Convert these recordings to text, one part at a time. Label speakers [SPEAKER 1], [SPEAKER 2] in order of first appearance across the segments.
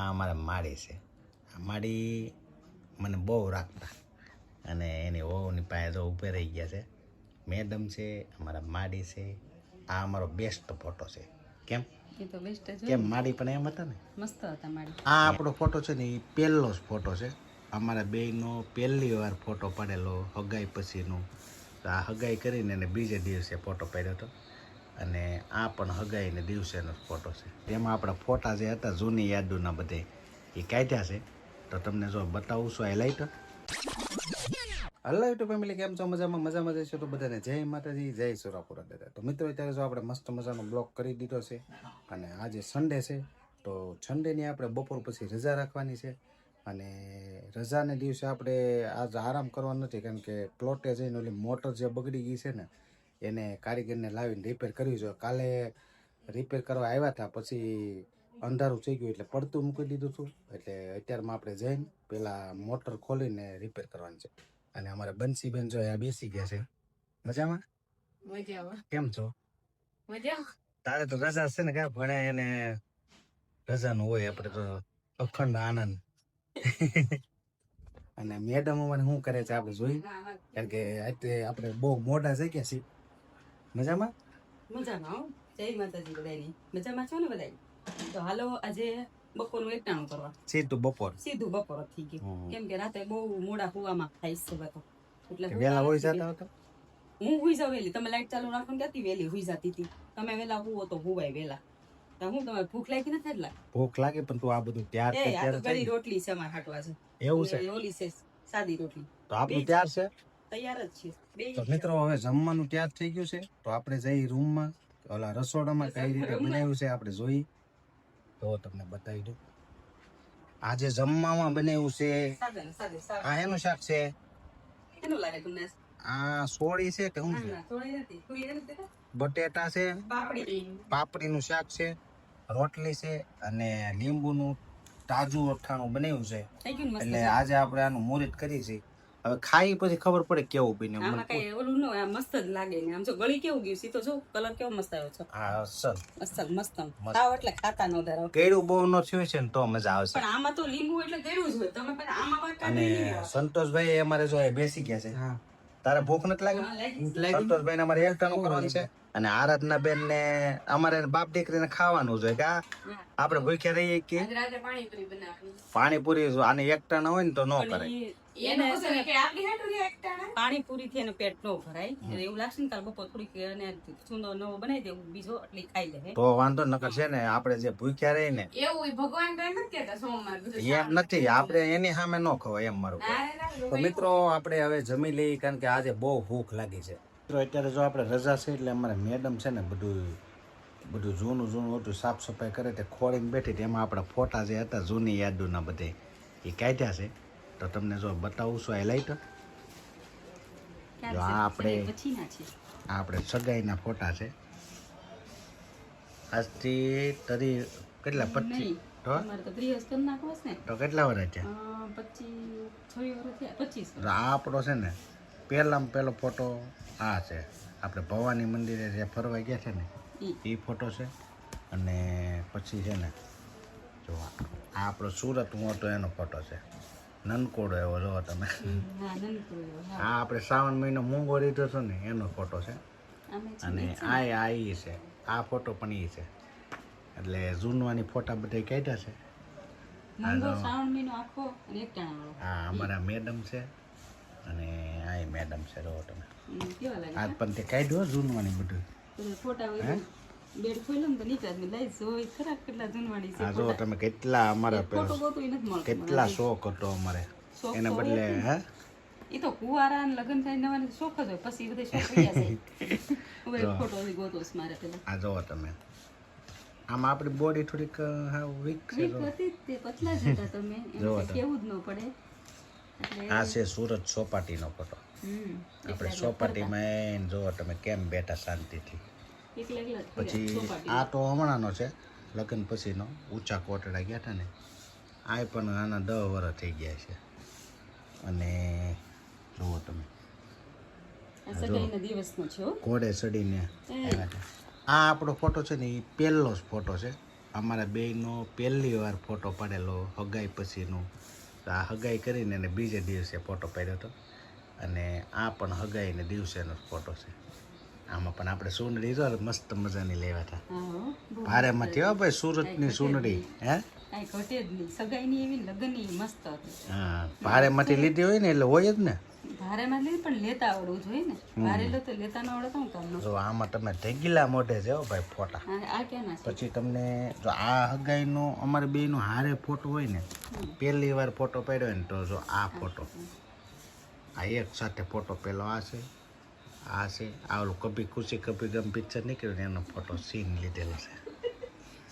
[SPEAKER 1] આ અમારા માડી છે. આ માડી મને બહુ રાખતા અને એની વહુની પાસે તો ઊભે રહી ગયા છે. મેડમ છે, અમારા માડી છે. આ અમારો બેસ્ટ ફોટો છે. કેમ કેમ માડી પણ એમ હતા ને, મસ્ત હતા માડી. આ આપણો ફોટો છે ને એ પહેલો જ ફોટો છે. અમારા બેયનો પહેલી વાર ફોટો પાડેલો હગાઈ પછીનો. આ હગાઈ કરીને એને બીજે દિવસે ફોટો પાડ્યો હતો અને આ પણ હગાઈને દિવસેનો ફોટો છે. એમાં આપણા ફોટા જે હતા જૂની યાદોના બધે એ કાઢ્યા છે. તો તમને જો બતાવું છું. આ લાઈટ હલો યુટ્યુબ ફેમિલી, કેમ છો? મજામાં મજામાં જઈશું તો બધાને જય માતાજી, જય સુરાપુરા દાદા. તો મિત્રો અત્યારે જો આપણે મસ્ત મજાનો બ્લોગ કરી દીધો છે અને આજે સન્ડે છે. તો સન્ડેની આપણે બપોર પછી રજા રાખવાની છે અને રજાને દિવસે આપણે આજ આરામ કરવાનો નથી, કારણ કે પ્લોટે જઈને ઓલી મોટર જે બગડી ગઈ છે ને એને કારીગરને લાવીને રિપેર કરવી જોઈએ. કાલે રિપેર કરવા આવ્યા હતા, પછી અંધારું થઈ ગયું એટલે પડતું મૂકી દીધું હતું. એટલે અત્યારમાં આપણે જઈને પેલા મોટર ખોલીને રિપેર કરવાની છે. અને અમારા બંસીબેન જો આ બેસી ગયા છે. મજામાં? મજામાં. કેમ છો? મજામાં. તારે તો રજા છે ને, ક્યાં ભણે એને રજાનું હોય, આપણે તો અખંડ આનંદ. અને મેડમ અમારે શું કરે છે આપણે જોઈ, કારણ કે અત્યારે આપણે બહુ મોટા થઈ ગયા છીએ. મજામાં? મજામાં. જય માતાજી બધાની. મજામાં છો ને બધા? તો હાલો આજે બપોરનું એકટાણું કરવા. સીધું બપોર થઈ ગયું, કેમ કે રાતે બહુ મોડા હુવામાં થાય છે બધો. એટલે વેલા હોઈ જતા હતા. હું હુઈ જાવ વેલી. તમે લાઈટ ચાલુ રાખો ક્યાંથી વેલી હુઈ જતી હતી. તમે વેલા હુવો તો હુવાય વેલા. તો હું તમારે ભૂખ લાગી નથી? એટલે ભૂખ લાગે, પણ તું આ બધું તૈયાર કરી રોટલી છે અમારે હાટવા છે. એવું છે? ઓલી છે સાદી રોટલી. તો આપણું તૈયાર છે, તૈયાર જ છે. તો મિત્રો હવે જમવાનું તૈયાર થઈ ગયું છે. તો આપણે જઈ રૂમમાં, ઓલા રસોડામાં કઈ રીતે બનાવ્યું છે આપણે જોઈ. તો તમને બતાવી દઉં. આજે જમવામાં બનાવ્યું છે. આ એનું શાક છે. કેનું લાગે તમને? આ સોળી છે કે શું છે? બટેટા છે, પાપડીનું શાક છે, રોટલી છે અને લીંબુનું તાજું અઠાણું બનાવ્યું છે. એટલે આજે આપણે આનું મુહૂર્ત કરી છે. હવે ખાઈ પછી ખબર પડે કેવું બન્યું. આમાં કઈ ઓલું ન હોય, મસ્ત જ લાગે ને. આમ જો ગળી કેવું ગયું છે, તો જો કલર કેવો મસ્ત આવ્યો છે. હા અસલ મસ્ત. ખાવ એટલે ખાતા ન ધરાવ. કેળું બહુ ન થયું છે ને તો મજા આવશે. પણ આમાં તો લીંબુ એટલે કેળું જ હોય. તમે પણ આમાં અને સંતોષભાઈ અમારે જો બેસી ગયા છે. હા, તારે ભૂખ નથી લાગી? સંતોષભાઈ ને અમારે એકટાણું કરવાનું છે. અને આરાધના બેન ને અમારે બાપ દીકરીને ખાવાનું જોઈએ કે આપણે ભૂખ્યા રહીએ કે પાણીપુરી. આને એકટાણા હોય ને તો ન કરાય. પાણીપુરી થી એનું પેટ ન ભરાય. એવું લાગશે ને કાલ બપોર થોડીક સુંદર નવો બનાવી દેવું બીજો એટલે ખાઈ લે તો વાંધો નકર છે ને. આપણે જે ભૂખ્યા રહી ને એવું ભગવાન એમ નથી, આપણે એની સામે ન ખવાય એમ મારું. તો મિત્રો આપણે હવે જમી લઈએ, કારણ કે આજે બહુ ભૂખ લાગી છે. મિત્રો અત્યારે જો આપણે રજા છે એટલે અમારે મેડમ છે ને બધું જૂનું હતું સાફ સફાઈ કરે તે ખોળીને બેઠી હતી. એમાં આપણા ફોટા જે હતા જૂની યાદોના બધે એ કાઢ્યા છે. તો તમને જો બતાવું છું. આ લાઈટ જો આપણે સગાઈના ફોટા છે. આજથી તરી કેટલા 25 તો કેટલા વર્ષ છે? 25. આ આપણો છે ને પહેલામાં પહેલો ફોટો આ છે. આપણે ભવાની મંદિરે જે ફરવા ગયા છે ને એ ફોટો છે. અને પછી છે ને જો આ આપણો સુરત હું હતો એનો ફોટો છે. નનકોડો એવો જો તમે. આ આપણે શ્રાવણ મહિનો મૂંગો લીધો હતો ને એનો ફોટો છે. અને આ એ છે. આ ફોટો પણ એ છે. એટલે જૂનવાની ફોટા બધા કાઢ્યા છે. હા, અમારા મેડમ છે અને આ મેડમ છે. જો તમે આ પણ તે કાઢ્યો જૂનવાની બધું ફોટા. જો તમે કેટલા અમારા કેટલા શોખ હતો અમારે એને બદલે. હે એ તો કુવારા લગ્ન થાય નવા શોખ જ હોય, પછી બધે શોખ થઈ જાય. આ જોવો તમે. આમાં આપણી બોડી થોડીક વીક છે. પતલા જ હતા તમે, કેવું જ ન પડે. આ છે સુરત ચોપાટીનો ફોટો. આપણે ચોપાટીમાં જોવો તમે કેમ બેઠા શાંતિથી. પછી આ તો હમણાંનો છે, લગ્ન પછીનો. ઊંચા કોટડા ગયા હતા ને આ પણ આના 10 વર્ષ થઈ ગયા છે. અને જુઓ તમે ઘોડે ચડીને આવ્યા હતા. આ આપણો ફોટો છે ને એ પહેલો જ ફોટો છે.
[SPEAKER 2] અમારા બેયનો પહેલી વાર ફોટો પાડેલો હગાઈ પછીનો. તો આ હગાઈ કરીને એને બીજે દિવસે ફોટો પાડ્યો હતો અને આ પણ હગાઈને દિવસેનો ફોટો છે. આમાં પણ આપણે સુંદડી જો મસ્ત મજાની લેવા હતા ભારેમાંથી. હો ભાઈ, સુરતની સુંદડી. હે, હા, ભારેમાંથી લીધી હોય ને એટલે હોય જ ને.
[SPEAKER 1] ભારેમાં લઈ પણ લેતા આવડવું જોઈએ ને. ભારે લો તો લેતા ન આવડે તો હું કામનું.
[SPEAKER 2] જો આમાં તમે ઢેગીલા મોઢે છે હો ભાઈ ફોટા.
[SPEAKER 1] આ ક્યાં છે?
[SPEAKER 2] પછી તમને જો આ હગાઈનો અમારે બેયનો હારે ફોટો હોય ને, પહેલી વાર ફોટો પાડ્યો હોય ને, તો જો આ ફોટો, આ એક સાથે ફોટો પેલો આ છે, આ છે, આ ઓલું કભી ખુશી કભી ગમ પિક્ચર નીકળ્યું ને એનો ફોટો સીન લીધેલો છે.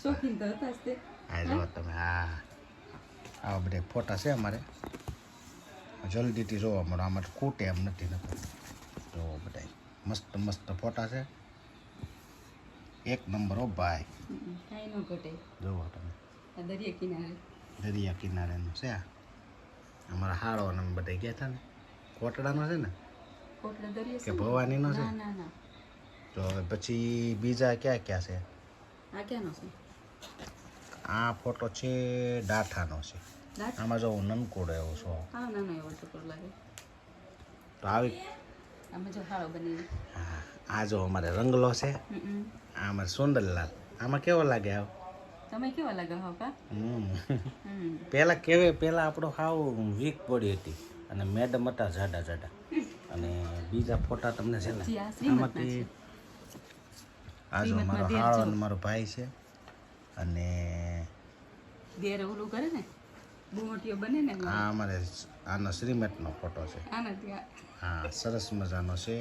[SPEAKER 1] શોખીન તો હતા જ તે.
[SPEAKER 2] આ જો તમે, આવા બધા ફોટા છે અમારે. જલ્દીથી જોવા મળે, આમાં ખૂટે એમ નથી નતો. જો બધા મસ્ત મસ્ત ફોટા છે, એક નંબર. હો ભાઈ,
[SPEAKER 1] કાંઈ ન ઘટે.
[SPEAKER 2] જોવો તમે,
[SPEAKER 1] દરિયા કિનારે,
[SPEAKER 2] દરિયા કિનારેનું છે. અમારા હાળો ને બધા ગયા હતા ને, કોટડાનો છે ને
[SPEAKER 1] કોટડા દરિયા
[SPEAKER 2] કે ભવાનીનો છે?
[SPEAKER 1] ના ના.
[SPEAKER 2] તો પછી બીજા ક્યાં ક્યાં છે?
[SPEAKER 1] આ ક્યાંનો છે?
[SPEAKER 2] આ ફોટો છે ડાઠાનો છે. આમાં જો નનકોડો એવો છો.
[SPEAKER 1] હા, નાનો એવો ટુકડો લાગે.
[SPEAKER 2] તો આવી
[SPEAKER 1] આમાં જો હાળો બની.
[SPEAKER 2] હા, આ જો અમારે રંગલો છે. આ અમારે સુંદરલાલ. આમાં કેવો લાગે? આવ
[SPEAKER 1] તમે કેવા લાગે હો કા?
[SPEAKER 2] પેલા આપણો હાવ વીક બોડી હતી અને મેડમ હતા જાડા જાડા. અને બીજા ફોટા તમને છે ને આમાંથી, આ જો મારો હાળો અને મારો ભાઈ છે. અને
[SPEAKER 1] દેર ઓલું કરે ને, બુમટીઓ બને ને.
[SPEAKER 2] આ અમારે આનો શ્રીમતનો ફોટો છે. હા, સરસ મજાનો છે.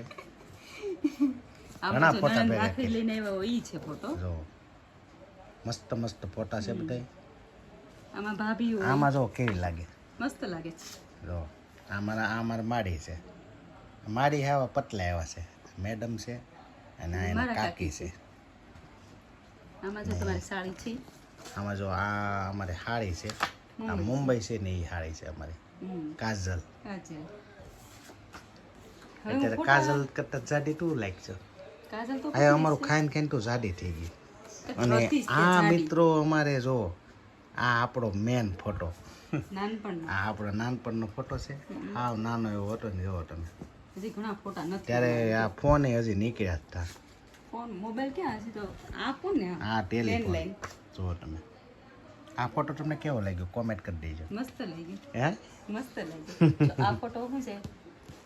[SPEAKER 2] ઘણા ફોટા ભેગા
[SPEAKER 1] લઈને આવ્યા હોય ઈ છે ફોટો.
[SPEAKER 2] જો મસ્ત મસ્ત ફોટા છે બધા.
[SPEAKER 1] આમાં ભાભી હોય.
[SPEAKER 2] આમાં જો કેવી લાગે?
[SPEAKER 1] મસ્ત લાગે છે.
[SPEAKER 2] જો આ મારા માડી છે. માડી આવા પતલા એવા છે. મેડમ છે અને આ એના કાકી છે.
[SPEAKER 1] આમાં જો તમારી સાડી છે.
[SPEAKER 2] આમાં જો આ અમારે હાડી છે. આ મુંબઈ છે ને એ હાડી છે અમારી. કાજલ. અત્યારે કાજલ કરતા જાડી તું લાગશે.
[SPEAKER 1] કાજલ તો
[SPEAKER 2] આ અમારું ખાઈને ખાઈને તું જાડી થઈ ગઈ. અને આ મિત્રો અમારે જો આ આપણો મેન ફોટો, આ આપણો નાનપણનો ફોટો છે. હાવ નાનો એવો હતો ને, એવો તમે.
[SPEAKER 1] હજી ઘણા ફોટા નથી.
[SPEAKER 2] ત્યારે આ ફોન હજી નીકળ્યા હતા.
[SPEAKER 1] ફોન મોબાઈલ ક્યાં હશે? તો આ ફોન ને,
[SPEAKER 2] આ ટેલિફોન. જો તમે આ ફોટો તમને કેવો લાગ્યો? કોમેન્ટ કરી દેજો.
[SPEAKER 1] મસ્ત લાગ્યો.
[SPEAKER 2] હે,
[SPEAKER 1] મસ્ત લાગ્યો. આ ફોટો શું છે?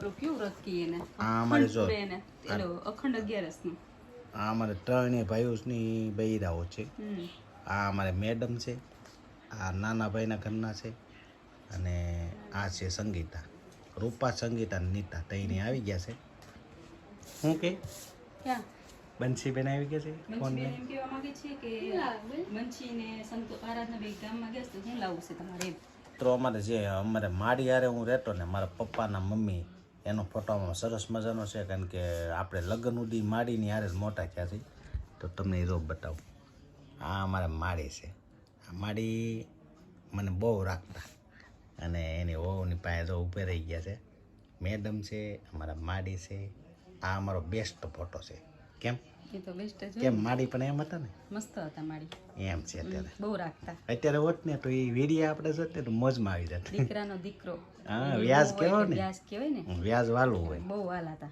[SPEAKER 1] ઓલું કેવું રથ કીએ ને,
[SPEAKER 2] આ અમારે જો
[SPEAKER 1] એલો અખંડ 11 નું.
[SPEAKER 2] આ અમારે ત્રણેય ભાઈઓની બૈરાઓ છે. આ અમારે મેડમ છે, આ નાના ભાઈના ઘરના છે, અને આ છે સંગીતા. રૂપા, સંગીતા, નીતા તઈને આવી ગયા છે. શું કે
[SPEAKER 1] ક્યાં
[SPEAKER 2] બંસીબેન આવી ગયા છે? ફોન
[SPEAKER 1] બંસીબેન એમ કહેવા માંગે છે કે બંસી ને સંતો આરાધના બે ગામમાં ગયા છે, તો શું લાવવું છે તમારે?
[SPEAKER 2] તો અમારે માડી હારે હું રહેતો ને, મારા પપ્પાના મમ્મી એનો ફોટોમાં સરસ મજાનો છે. કારણ કે આપણે લગ્ન સુધી માડીની હારે જ મોટા થયા છે. તો તમને એ જો બતાવું. આ અમારે માડી છે. આ માડી મને બહુ રાખતા અને એની વહુની પાસે જો ઊભે રહી ગયા છે. મેડમ છે, અમારા માડી છે. આ અમારો બેસ્ટ ફોટો છે. કેમ?
[SPEAKER 1] એ તો બેસ્ટ જ.
[SPEAKER 2] કેમ માડી પણ એમ હતા ને?
[SPEAKER 1] મસ્ત હતા માડી.
[SPEAKER 2] એમ છે. અત્યારે
[SPEAKER 1] બહુ રાખતા.
[SPEAKER 2] અત્યારે હોત ને તો એ વિડીયો આપણે જોતે તો મોજમાં આવી જાત.
[SPEAKER 1] દીકરાનો દીકરો.
[SPEAKER 2] હા, વ્યાજ કહેવાય ને.
[SPEAKER 1] વ્યાજ કહેવાય ને.
[SPEAKER 2] વ્યાજ વાળું હોય.
[SPEAKER 1] બહુ વાલા હતા.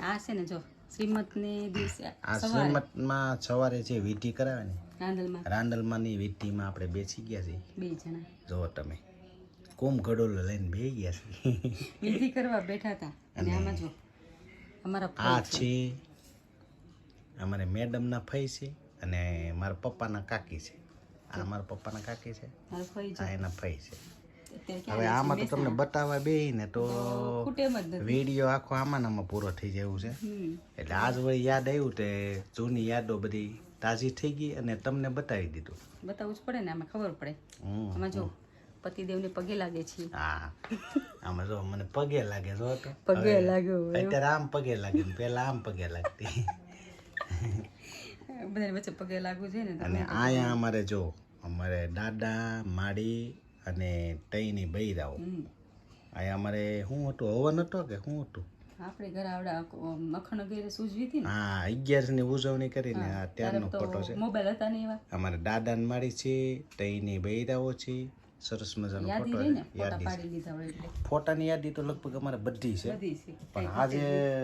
[SPEAKER 1] આ છે ને જો શ્રીમત ને દિવસે,
[SPEAKER 2] આ શ્રીમતમાં સવારે જે વિધિ કરાવે ને, રાંદલમાં ની વિધિમાં આપણે બેસી ગયા છીએ.
[SPEAKER 1] 2 જણા.
[SPEAKER 2] જો તમે કુમ ઘડોલો લઈને બેસી ગયા છે.
[SPEAKER 1] વિધિ કરવા બેઠા હતા. અને આમાં જો અમારા
[SPEAKER 2] આ છે અમારે મેડમના ફઈ છે અને મારા પપ્પાના કાકી છે. આ મારા પપ્પાના કાકી છે, આ એના ફઈ છે. હવે આમાં તો તમને બતાવવા બેહીને તો વિડીયો આખો આમાં પૂરો થઈ જાય છે. એટલે આજ વળી યાદ આવ્યું તે જૂની યાદો બધી તાજી થઈ ગઈ અને તમને બતાવી દીધું.
[SPEAKER 1] બતાવવું જ પડે ને, આમાં ખબર પડે. આમાં જો પતિદેવને પગે લાગે છે.
[SPEAKER 2] હા, આમાં જો મને પગે લાગે. જો તો
[SPEAKER 1] પગે લાગ્યો.
[SPEAKER 2] અત્યારે આમ પગે લાગે, પેલા આમ પગે લાગતી.
[SPEAKER 1] બધાને વચ્ચે પગે લાગવું છે ને.
[SPEAKER 2] અને આયા અમારે જો અમારે દાદા, માડી અને તઈની બૈરાઓ. અહીંયા અમારે શું હતું? હવન હતો કે શું હતું?
[SPEAKER 3] આપણે ઘરે આવડા મખણ વગેરે સૂજવી હતી ને
[SPEAKER 2] હા 11 ની ઉજવણી કરીને આ ત્યારનો
[SPEAKER 3] તો
[SPEAKER 2] ફોટો છે.
[SPEAKER 3] મોબાઈલ હતા ને એવા
[SPEAKER 2] અમારે દાદાને માડી છે તઈની બૈરાઓ છે. સરસ મજાનો
[SPEAKER 3] યાદી
[SPEAKER 2] ફોટો
[SPEAKER 3] રહી ને
[SPEAKER 2] છે.
[SPEAKER 3] ફોટા
[SPEAKER 2] યાદી
[SPEAKER 3] પાડી લીધા હોય એટલે
[SPEAKER 2] છે. ફોટાની યાદી તો લગભગ અમારે બધી છે.
[SPEAKER 3] બધી છે
[SPEAKER 2] પણ આજે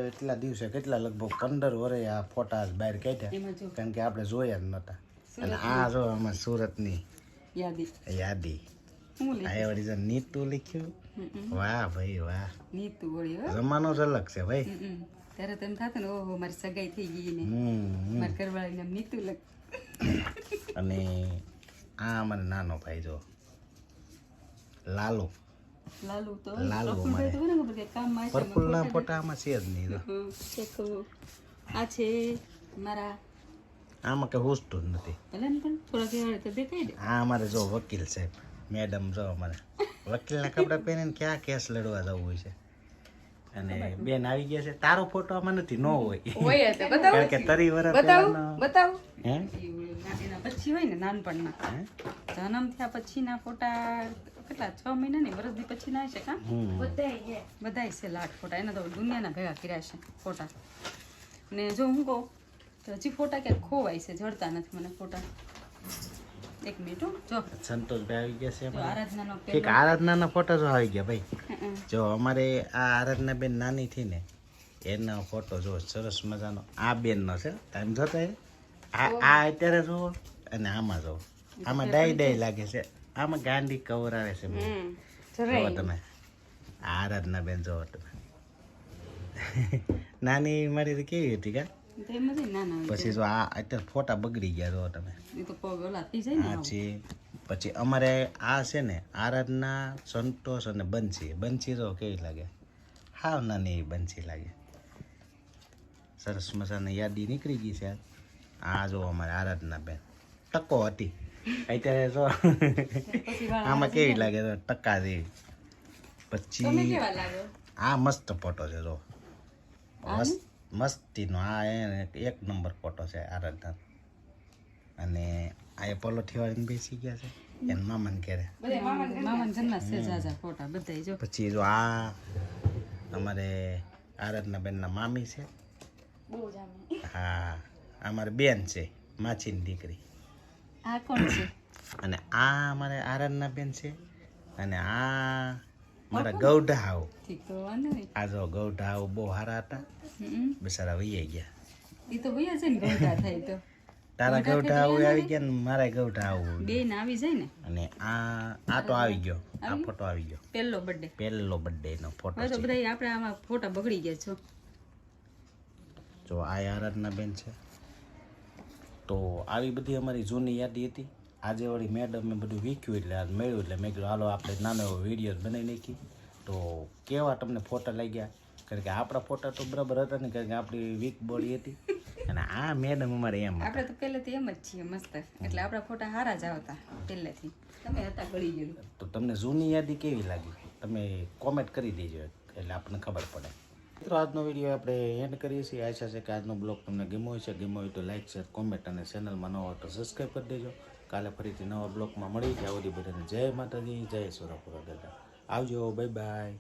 [SPEAKER 2] એટલા દિવસે કેટલા લગભગ 15 વર્ષે આ ફોટા બહાર કાઢ્યા
[SPEAKER 3] એમાં જો
[SPEAKER 2] કારણ કે આપણે જોયા જ નહોતા. અને આ જો અમારે સુરતની
[SPEAKER 3] યાદી
[SPEAKER 2] યાદી
[SPEAKER 3] હું લે
[SPEAKER 2] આ વળી જો નીતુ લખ્યું. વાહ ભાઈ વાહ,
[SPEAKER 3] નીતુ વળી હો
[SPEAKER 2] જમાનો જ અલગ છે ભાઈ.
[SPEAKER 3] ત્યારે તેમ થતું ને ઓહો મારી સગાઈ થઈ ગઈ ને
[SPEAKER 2] હમ
[SPEAKER 3] મારી ઘરવાળીને નામ નીતુ લગ
[SPEAKER 2] અને આ અમારે નાનો ભાઈ જો લાલુ.
[SPEAKER 3] લાલુ તો
[SPEAKER 2] લાલુ
[SPEAKER 3] પ્રફુલભાઈ તો બરાબર કે કામમાં છે
[SPEAKER 2] પર્પલના ફોટામાં છે જ નહીં.
[SPEAKER 3] ચેકો આ છે મારા
[SPEAKER 2] આમાં કઈ હુસતું જ નથી.
[SPEAKER 3] ભલે ને પણ થોડા કહેવાય તો દેખાય ને
[SPEAKER 2] આ અમારે જો વકીલ સાહેબ મેડમ જો અમારે વકીલના કપડાં પહેરીને ક્યાં કેસ લડવા જવું હોય છે. અને બેન આવી ગયા છે. તારો ફોટો આમાં નથી, ન હોય
[SPEAKER 3] હોય તો બતાવો
[SPEAKER 2] કારણ કે તરી વરસ
[SPEAKER 3] બતાવો
[SPEAKER 2] હે
[SPEAKER 3] એના પછી હોય ને નાનપણના જન્મ થયા પછીના ફોટા કેટલા 6 મહિનાની વર્ષથી પછી ના છે કા બધાય છે લાખ ફોટા. એના તો દુનિયાના ભેગા કર્યા છે ફોટા. ને જો હું કહું તો હજી ફોટા ક્યાંક ખોવાય છે, જડતા નથી મને ફોટા. એક મિનિટ હો, જો
[SPEAKER 2] સંતોષભાઈ આવી ગયા છે
[SPEAKER 3] જો
[SPEAKER 2] અમારે.
[SPEAKER 3] આરાધનાનો
[SPEAKER 2] ઠીક, આરાધનાના ફોટા જો આવી ગયા ભાઈ. જો અમારે આ આરાધના બેન નાની થી ને એનો ફોટો જો સરસ મજાનો આ બેનનો છે. તમે જોતા આ અત્યારે જુઓ અને આમાં જુઓ. આમાં ડાઈ લાગે છે, આમાં ગાંડી કવર આવે છે. જુઓ તમે આ આરાધના બેન જુઓ તમે. નાની મારી તો કેવી હતી કા.
[SPEAKER 3] તો એમ જ ના ના
[SPEAKER 2] પછી જો આ અત્યારે ફોટા બગડી ગયા જુઓ તમે.
[SPEAKER 3] એ તો પગ ઓલા થઈ જાય ને
[SPEAKER 2] આ છે. પછી અમારે આ છે ને આરાધના, સંતોષ અને બંસી. બંસી જો કેવી લાગે, હાવ નાની એવી બંસી લાગે. સરસ મજાની યાદી નીકળી ગઈ છે. આ જો અમારે આરાધના બેન ટકો હતી અત્યારે જો આમાં કેવી લાગે તો ટકા જેવી.
[SPEAKER 3] તમે
[SPEAKER 2] પછી
[SPEAKER 3] કેવા લાગ્યો
[SPEAKER 2] આ મસ્ત ફોટો છે જો મસ્તીનો. આ એક નંબર ફોટો છે આરાધના. અને આ પલોઠી વાળીને બેસી ગયા છે એના મામાને ઘરે.
[SPEAKER 3] મામાના ઘરના છે જાજા ફોટા બધાય જો.
[SPEAKER 2] પછી જો આ અમારે આરાધના બેનના મામી છે. હા અમારે બેન છે, માછીની દીકરી.
[SPEAKER 3] આ કોણ છે?
[SPEAKER 2] અને આ અમારે આરાધના બેન છે. અને આ મારા ગૌઢા હાવ.
[SPEAKER 3] ઠીક તો વાંધો નહીં.
[SPEAKER 2] આ જો ગૌઢા હાવ બહુ સારા હતા, બિચારા વહી ગયા.
[SPEAKER 3] એ તો ભૈયા છે ને ગૌઢા થાય તો
[SPEAKER 2] તારા ગૌઢા હાવ આવી ગયા ને મારા ગૌઢા હાવ.
[SPEAKER 3] બે ને આવી જાય ને.
[SPEAKER 2] અને આ તો આવી ગયો, આ ફોટો આવી ગયો.
[SPEAKER 3] પહેલો બર્થડે
[SPEAKER 2] પહેલો બર્થડે નો ફોટો
[SPEAKER 3] હવે તો
[SPEAKER 2] છે.
[SPEAKER 3] બધા આપણે આમાં ફોટા બગડી ગયા છો.
[SPEAKER 2] જો આ આરાધના બેન છે. તો આવી બધી અમારી જૂની યાદી હતી. આજે વળી મેડમે બધું વીખ્યું એટલે આજ મળ્યું એટલે મેં કીધું હાલો આપણે નાનો એવો વિડીયો બનાવી નાખી. તો કેવા તમને ફોટા લાગ્યા? કારણ કે આપણા ફોટા તો બરાબર હતા ને, કારણ કે આપણી વીક બોડી હતી. અને આ મેડમ અમારે એમ હતા.
[SPEAKER 3] આપણે તો પહેલેથી એમ જ છીએ મસ્ત, એટલે આપણા ફોટા સારા જ આવતા પહેલેથી. તમે હતા ગળી ગયેલું.
[SPEAKER 2] તો તમને જૂની યાદી કેવી લાગી તમે કોમેન્ટ કરી દેજો એટલે આપણને ખબર પડે. મિત્રો આજનો વિડીયો આપણે એન્ડ કરીએ છીએ. આશા છે કે આજનો બ્લોગ તમને ગમ્યો હોય છે. ગમ્યો હોય તો લાઈક, શેર, કોમેન્ટ અને ચેનલમાં નવો હોય તો સબસ્ક્રાઈબ કરી દેજો. કાલે ફરીથી નવા બ્લોગમાં મળી. ત્યાં સુધી બધાને જય માતાજી, જય સુરપુરા દાદા. આવજો, બાય બાય.